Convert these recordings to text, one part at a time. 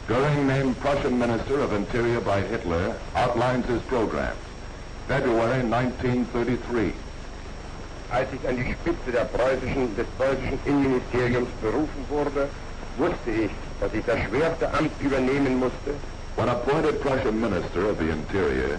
Goering, named Prussian Minister of Interior by Hitler, outlines his program. February 1933. Als ich an die Spitze des preußischen Innenministeriums berufen wurde, wusste ich, dass ich das schwerste Amt übernehmen musste. When appointed Prussian Minister of the Interior,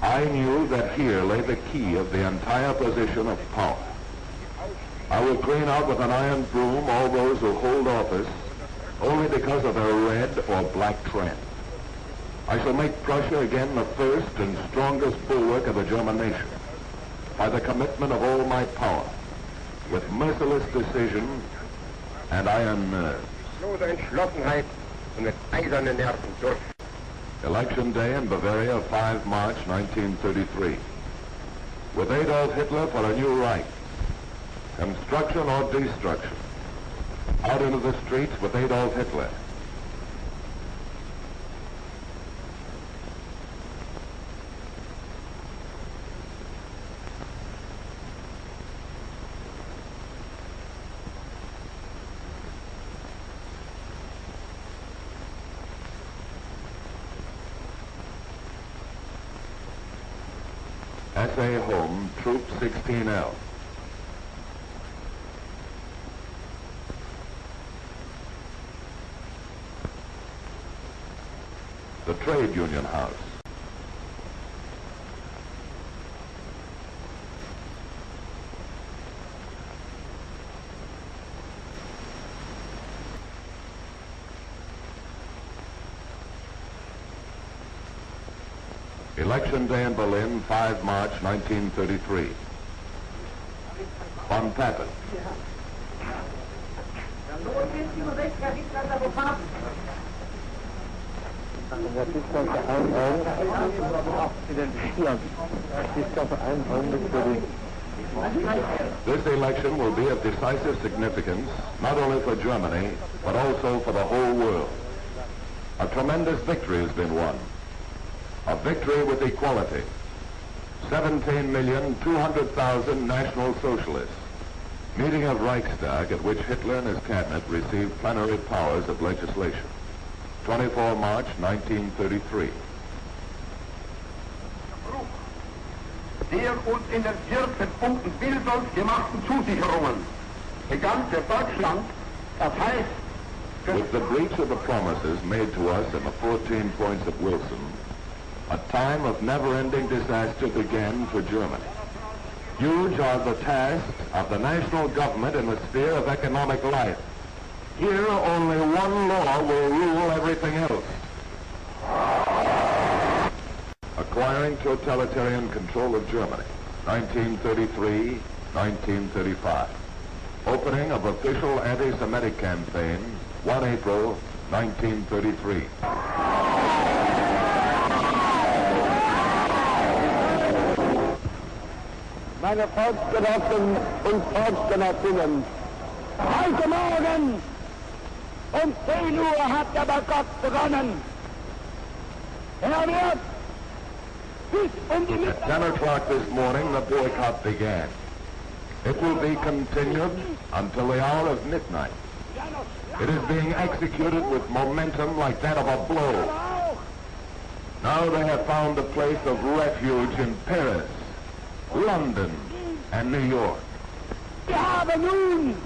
I knew that here lay the key of the entire position of power. I will clean out with an iron broom all those who hold office only because of their red or black trend. I shall make Prussia again the first and strongest bulwark of the German nation by the commitment of all my power, with merciless decision and iron nerve. Entschlossenheit und mit eisernen Nerven durch. Election day in Bavaria, 5 March 1933. With Adolf Hitler for a new Reich. Construction or destruction. Out into the streets with Adolf Hitler. SA Home, Troop 16L. The Trade Union House. Election day in Berlin, 5 March 1933. Von Papen. This election will be of decisive significance, not only for Germany, but also for the whole world. A tremendous victory has been won. A victory with equality. 17,200,000 National Socialists. Meeting of Reichstag at which Hitler and his cabinet received plenary powers of legislation. 24 March 1933. Der uns in den 14 Punkten Bildungs gemachten Zusicherungen begann für Deutschland, das heißt... With the breach of the promises made to us in the 14 points of Wilson, a time of never-ending disaster began for Germany. Huge are the tasks of the national government in the sphere of economic life. Here, only one law will rule everything else. Acquiring totalitarian control of Germany, 1933-1935. Opening of official anti-Semitic campaign, 1 April 1933. Meine Volksgenossen und Volksgenossinnen, heute Morgen um 10 Uhr hat der Boykott begonnen. Er wird bis die At 10 o'clock this morning, the boycott began. It will be continued until the hour of midnight. It is being executed with momentum like that of a blow. Now they have found a place of refuge in Paris, London, and New York. Wir haben nun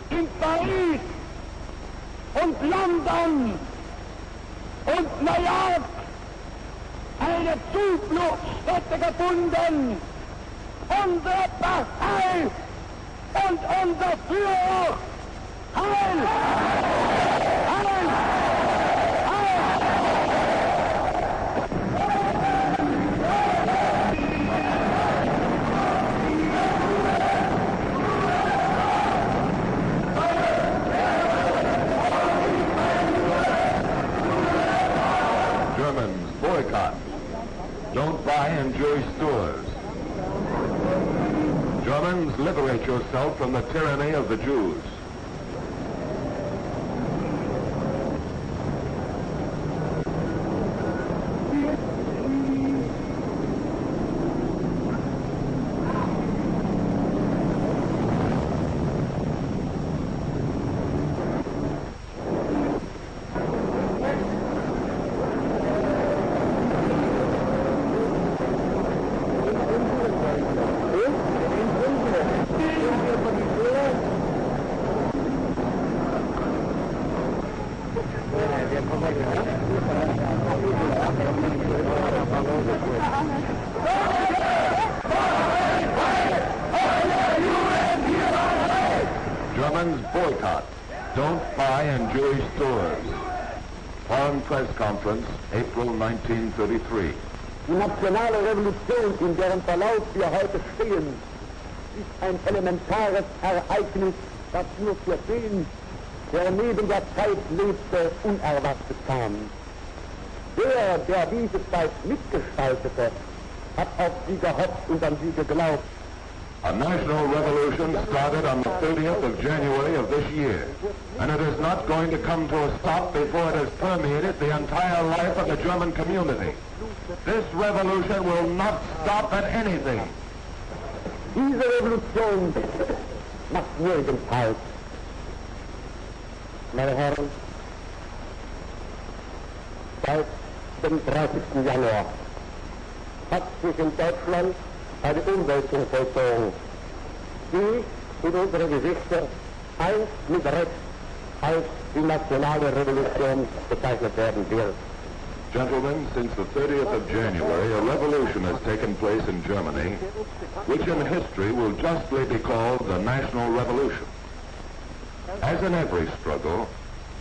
in Paris und London und New York eine Zufluchtsstätte gefunden. Unsere Partei und unser Führer. Heil! Heil! Germans, boycott. Don't buy in Jewish stores. Germans, liberate yourself from the tyranny of the Jews. Germans boycott. Don't buy in Jewish stores. Foreign Press Conference, April 1933. Die nationale Revolution, in deren Verlauf wir heute stehen, ist ein elementares Ereignis, das nur für den, der neben der Zeit lebte, unerwartet kam. Der diese Zeit mitgestaltete, hat auf sie gehofft und an sie geglaubt. A national revolution started on the 30th of January of this year, and it is not going to come to a stop before it has permeated the entire life of the German community. This revolution will not stop at anything. Diese Revolution macht nirgends Halt. Meine Herren, seit dem 30. Januar hat sich in Deutschland eine Umwälzung vollzogen, die in unserer Geschichte einst mit Recht als die nationale Revolution bezeichnet werden wird. Gentlemen, since the 30th of January, a revolution has taken place in Germany, which in history will justly be called the National Revolution. As in every struggle,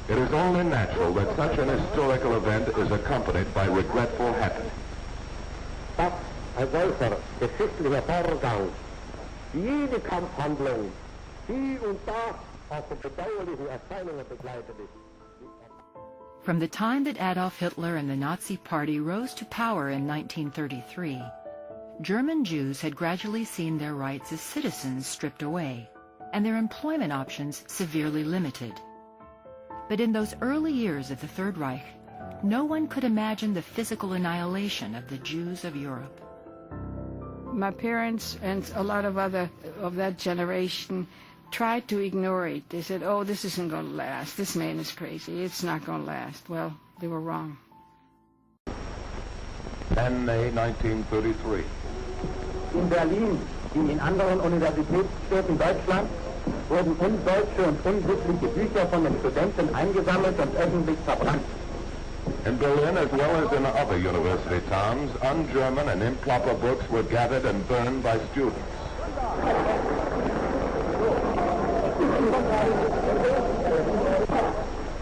it is only natural that such an historical event is accompanied by regretful happenings. Dass ein solcher geschichtlicher Vorgang jede Kampfhandlung hier und da auch von bedauerlichen Erscheinungen begleitet ist. From the time that Adolf Hitler and the Nazi Party rose to power in 1933, German Jews had gradually seen their rights as citizens stripped away, and their employment options severely limited. But in those early years of the Third Reich, no one could imagine the physical annihilation of the Jews of Europe. My parents and a lot of other of that generation tried to ignore it. They said, oh, this isn't going to last. This man is crazy. It's not going to last. Well, they were wrong. 10 May 1933. In Berlin, wie in anderen Universitätsstädten Deutschlands, wurden undeutsche und unchristliche Bücher von den Studenten eingesammelt und öffentlich verbrannt. In Berlin, as well as in other university towns, un-German and improper books were gathered and burned by students.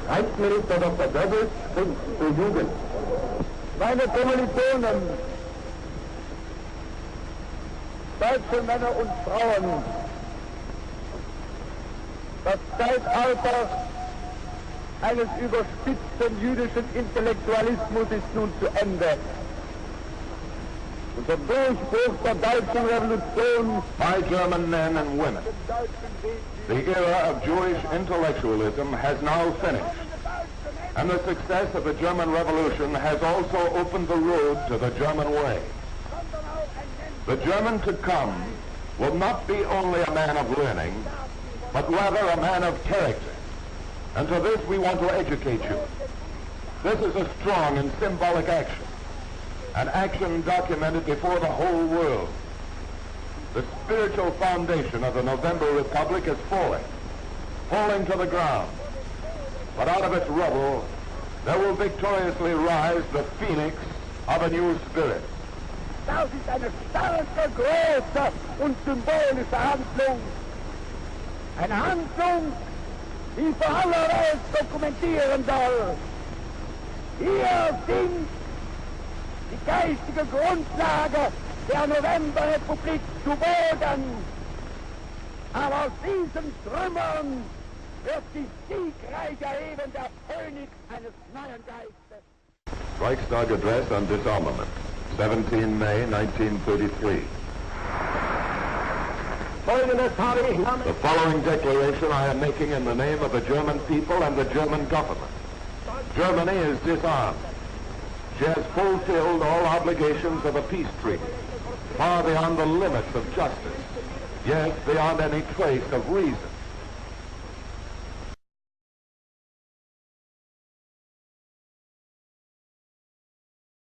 Reichsminister Dr. Goebbels spricht zur Jugend. Meine Kommilitonen, deutsche Männer und Frauen, das Zeitalter eines überspitzten jüdischen Intellektualismus ist nun zu Ende. Und der Durchbruch der deutschen Revolution, My German men and women, the era of Jewish intellectualism has now finished, and the success of the German Revolution has also opened the road to the German way. The German to come will not be only a man of learning, but rather a man of character. And to this we want to educate you. This is a strong and symbolic action, an action documented before the whole world. The spiritual foundation of the November Republic is falling to the ground. But out of its rubble, there will victoriously rise the phoenix of a new spirit. das ist eine starke, große und symbolische Handlung. Eine Handlung, die für alle Welt dokumentieren soll. Hier sind die geistige Grundlage der Novemberrepublik zu Boden. Aber aus diesen Trümmern wird sich siegreich erheben der Phönix eines neuen Geistes. Reichstag Address on Disarmament, 17 May 1933. The following declaration I am making in the name of the German people and the German government. Germany is disarmed. She has fulfilled all obligations of a peace treaty, far beyond the limits of justice, yes, beyond any trace of reason.